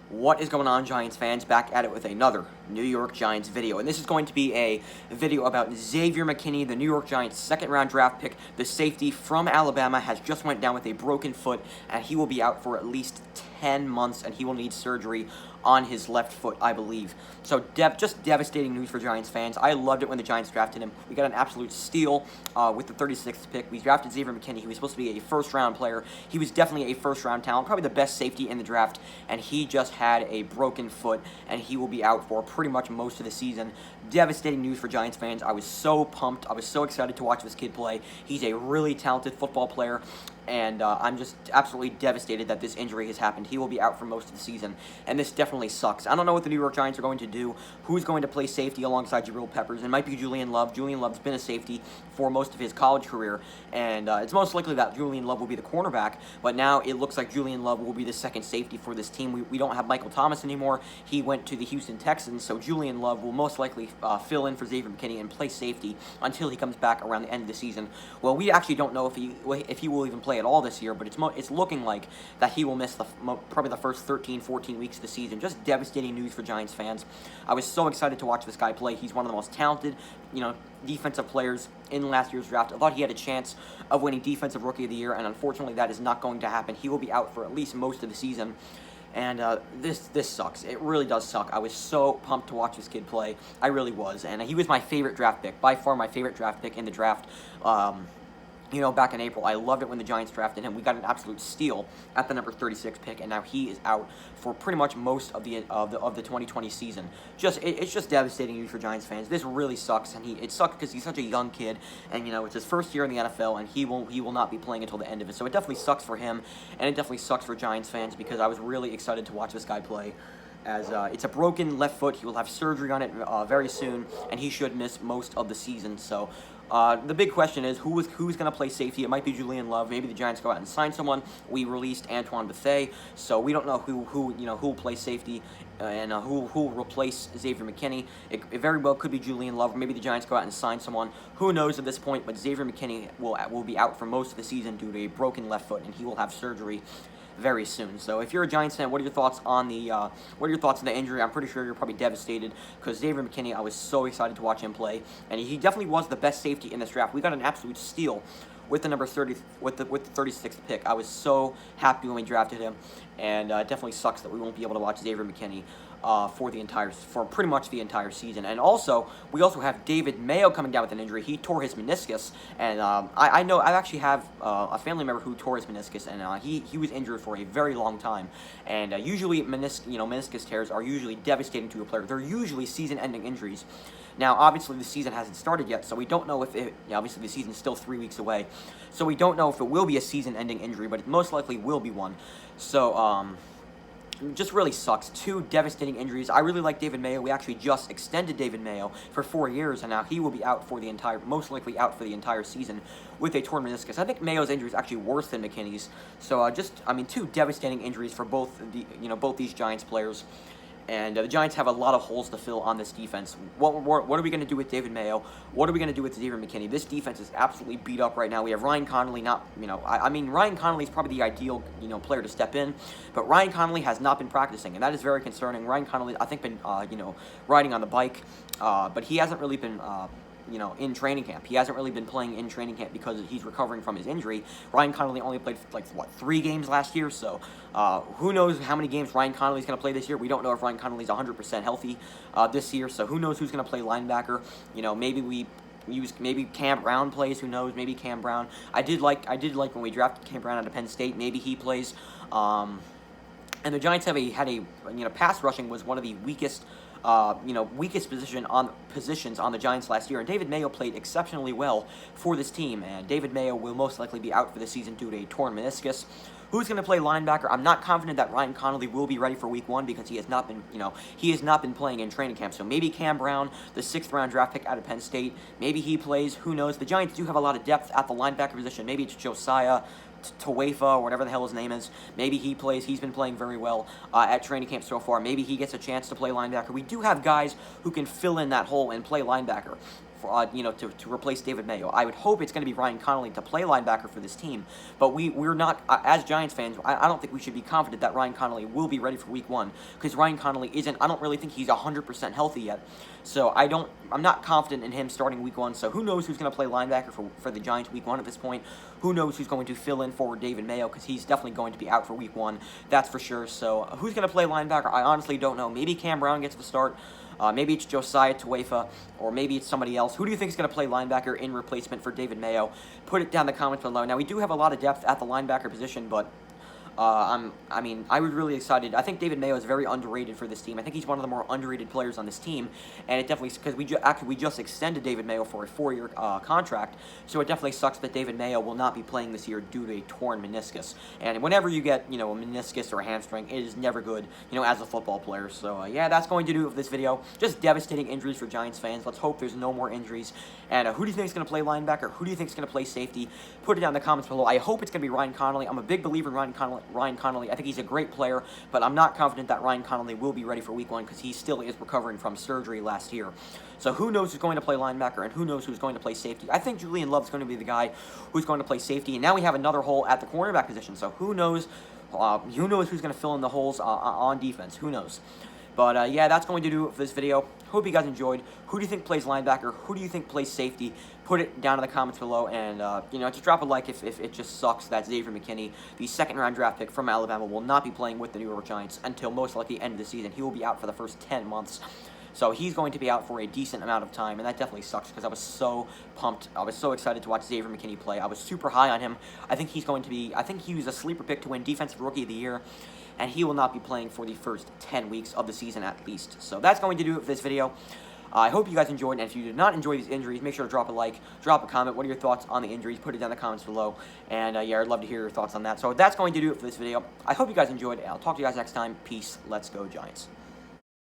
What is going on, Giants fans? Back at it with another New York Giants video. And this is going to be a video about Xavier McKinney, the New York Giants' second-round draft pick. The safety from Alabama has just went down with a broken foot, and he will be out for at least 10 months, and he will need surgery on his left foot, I believe. So just devastating news for Giants fans. I loved it when the Giants drafted him. We got an absolute steal with the 36th pick. We drafted Xavier McKinney. He was supposed to be a first-round player. He was definitely a first-round talent, probably the best safety in the draft, and he just had a broken foot, and he will be out for pretty much most of the season. Devastating news for Giants fans. I was so pumped. I was so excited to watch this kid play. He's a really talented football player, and I'm just absolutely devastated that this injury has happened. He will be out for most of the season, and this definitely sucks. I don't know what the New York Giants are going to do. Who's going to play safety alongside Jabrill Peppers? It might be Julian Love. Julian Love's been a safety for most of his college career, and it's most likely that Julian Love will be the cornerback, but now it looks like Julian Love will be the second safety for this team. We don't have Michael Thomas anymore. He went to the Houston Texans, so Julian Love will most likely fill in for Xavier McKinney and play safety until he comes back around the end of the season. Well, we actually don't know if he will even play at all this year, but it's looking like that he will miss probably the first 13, 14 weeks of the season. Just devastating news for Giants fans. I was so excited to watch this guy play. He's one of the most talented, defensive players in last year's draft. I thought he had a chance of winning Defensive Rookie of the Year, and unfortunately that is not going to happen. He will be out for at least most of the season. And this sucks. It really does suck. I was so pumped to watch this kid play. I really was. And he was my favorite draft pick. By far my favorite draft pick in the draft. Back in April. I loved it when the Giants drafted him. We got an absolute steal at the number 36 pick, and now he is out for pretty much most of the 2020 season. It's just devastating news for Giants fans. This really sucks, and it sucks because he's such a young kid, and it's his first year in the NFL, and he will not be playing until the end of it. So it definitely sucks for him, and it definitely sucks for Giants fans because I was really excited to watch this guy play. As it's a broken left foot, he will have surgery on it very soon, and he should miss most of the season. So the big question is who's going to play safety. It might be Julian Love. Maybe the Giants go out and sign someone. We released Antoine Bethea, so we don't know who will play safety and who will replace Xavier McKinney. It very well could be Julian Love. Maybe the Giants go out and sign someone. Who knows at this point? But Xavier McKinney will be out for most of the season due to a broken left foot, and he will have surgery very soon. So if you're a Giants fan, what are your thoughts on the injury? I'm pretty sure you're probably devastated because Xavier McKinney, I was so excited to watch him play, and he definitely was the best safety in this draft. We got an absolute steal with the number 30 with the 36th pick. I was so happy when we drafted him, and it definitely sucks that we won't be able to watch Xavier McKinney for pretty much the entire season. And we also have David Mayo coming down with an injury. He tore his meniscus, and I actually have a family member who tore his meniscus, and he was injured for a very long time. And usually meniscus tears are usually devastating to a player. They're usually season-ending injuries. Now, obviously, the season hasn't started yet, so we don't know if obviously the season's still 3 weeks away, so we don't know if it will be a season-ending injury, but it most likely will be one. So, just really sucks. 2 devastating injuries. I really like David Mayo. We actually just extended David Mayo for 4 years, and now he will be out for most likely out for the entire season with a torn meniscus. I think Mayo's injury is actually worse than McKinney's. So, 2 devastating injuries for both these Giants players. And the Giants have a lot of holes to fill on this defense. What are we going to do with David Mayo? What are we going to do with Xavier McKinney? This defense is absolutely beat up right now. We have Ryan Connolly. Ryan Connolly is probably the ideal player to step in, but Ryan Connolly has not been practicing, and that is very concerning. Ryan Connolly, I think, been riding on the bike, but he hasn't really been in training camp. He hasn't really been playing in training camp because he's recovering from his injury. Ryan Connolly only played 3 games last year, so who knows how many games Ryan Connolly's going to play this year. We don't know if Ryan Connolly's 100% healthy this year, so who knows who's going to play linebacker. Maybe Cam Brown plays. Who knows? Maybe Cam Brown. I did like when we drafted Cam Brown out of Penn State. Maybe he plays. And the Giants had a pass rushing was one of the weakest positions on the Giants last year, and David Mayo played exceptionally well for this team, and David Mayo will most likely be out for the season due to a torn meniscus. Who's going to play linebacker? I'm not confident that Ryan Connolly will be ready for Week 1 because he has not been playing in training camp. So maybe Cam Brown, the 6th-round draft pick out of Penn State, maybe he plays. Who knows? The Giants do have a lot of depth at the linebacker position. Maybe it's Josiah Tuefa, or whatever the hell his name is. Maybe he plays. He's been playing very well at training camp so far. Maybe he gets a chance to play linebacker. We do have guys who can fill in that hole and play linebacker. for, to replace David Mayo. I would hope it's going to be Ryan Connolly to play linebacker for this team, but we're not, as Giants fans, I don't think we should be confident that Ryan Connolly will be ready for Week 1, because Ryan Connolly isn't, I don't really think he's 100% healthy yet, so I'm not confident in him starting Week 1, so who knows who's going to play linebacker for the Giants Week 1 at this point. Who knows who's going to fill in for David Mayo, because he's definitely going to be out for Week 1, that's for sure. So who's going to play linebacker? I honestly don't know. Maybe Cam Brown gets the start. Maybe it's Josiah Tuefa, or maybe it's somebody else. Who do you think is going to play linebacker in replacement for David Mayo? Put it down in the comments below. Now, we do have a lot of depth at the linebacker position, but I was really excited. I think David Mayo is very underrated for this team. I think he's one of the more underrated players on this team, and it definitely, because we just extended David Mayo for a 4-year contract, so it definitely sucks that David Mayo will not be playing this year due to a torn meniscus. And whenever you get, a meniscus or a hamstring, it is never good, as a football player. So, yeah, that's going to do it for this video. Just devastating injuries for Giants fans. Let's hope there's no more injuries. And who do you think is going to play linebacker? Who do you think is going to play safety? Put it down in the comments below. I hope it's going to be Ryan Connolly. I'm a big believer in Ryan Connolly. I think he's a great player, but I'm not confident that Ryan Connolly will be ready for Week 1 because he still is recovering from surgery last year. So who knows who's going to play linebacker and who knows who's going to play safety. I think Julian Love is going to be the guy who's going to play safety, and now we have another hole at the cornerback position. So who knows who's going to fill in the holes on defense. Who knows? But, yeah, that's going to do it for this video. Hope you guys enjoyed. Who do you think plays linebacker? Who do you think plays safety? Put it down in the comments below. And, just drop a like if it just sucks that Xavier McKinney, the second-round draft pick from Alabama, will not be playing with the New York Giants until most likely the end of the season. He will be out for the first 10 months. So he's going to be out for a decent amount of time, and that definitely sucks because I was so pumped. I was so excited to watch Xavier McKinney play. I was super high on him. I think he was a sleeper pick to win Defensive Rookie of the Year, and he will not be playing for the first 10 weeks of the season at least. So that's going to do it for this video. I hope you guys enjoyed, and if you did not enjoy these injuries, make sure to drop a like, drop a comment. What are your thoughts on the injuries? Put it down in the comments below, and yeah, I'd love to hear your thoughts on that. So that's going to do it for this video. I hope you guys enjoyed, and I'll talk to you guys next time. Peace. Let's go, Giants.